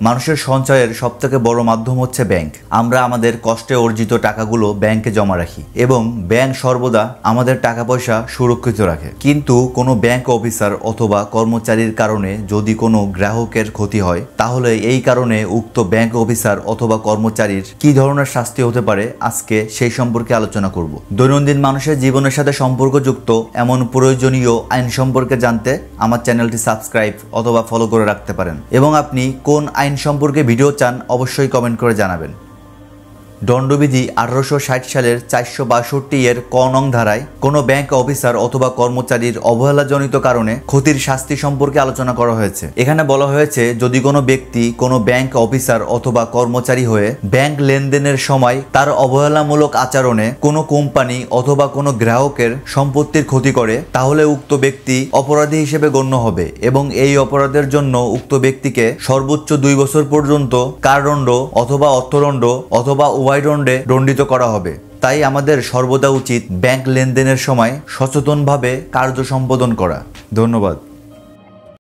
মানুষের সঞ্চয়ের সবথেকে বড় মাধ্যম হচ্ছে ব্যাংক। আমরা আমাদের কষ্টে অর্জিত টাকাগুলো ব্যাংকে জমা রাখি এবং ব্যাংক সর্বদা আমাদের টাকা পয়সা সুরক্ষিত রাখে। কিন্তু কোনো ব্যাংক অফিসার অথবা কর্মচারীর কারণে যদি কোনো গ্রাহকের ক্ষতি হয়, তাহলে এই কারণে উক্ত ব্যাংক অফিসার অথবা কর্মচারীর কি ধরনের শাস্তি হতে পারে, আজকে সেই সম্পর্কে আলোচনা করব। দৈনন্দিন মানুষের জীবনের সাথে সম্পর্কযুক্ত এমন প্রয়োজনীয় আইন সম্পর্কে জানতে আমার চ্যানেলটি সাবস্ক্রাইব অথবা ফলো করে রাখতে পারেন এবং আপনি কোন আইন সম্পর্কে ভিডিও চান অবশ্যই কমেন্ট করে জানাবেন। দণ্ডবিধি 1860 সালের 462 এর ক নং ধারায় কোনো ব্যাংক অফিসার অথবা কর্মচারীর অবহেলাজনিত কারণে ক্ষতির শাস্তি সম্পর্কে আলোচনা করা হয়েছে। এখানে বলা হয়েছে, যদি কোনো ব্যক্তি কোনো ব্যাংক অফিসার অথবা কর্মচারী হয়ে ব্যাংক লেনদেনের সময় তার অবহেলামূলক আচরণে কোনো কোম্পানি অথবা কোনো গ্রাহকের সম্পত্তির ক্ষতি করে, তাহলে উক্ত ব্যক্তি অপরাধী হিসেবে গণ্য হবে এবং এই অপরাধের জন্য উক্ত ব্যক্তিকে সর্বোচ্চ 2 বছর পর্যন্ত কারাদণ্ড অথবা অর্থদণ্ড অথবা উভয়দণ্ডে দণ্ডিত করা হবে। তাই আমাদের সর্বদা উচিত ব্যাংক লেনদেনের সময় সচেতনভাবে কার্য সম্পাদন করা। ধন্যবাদ।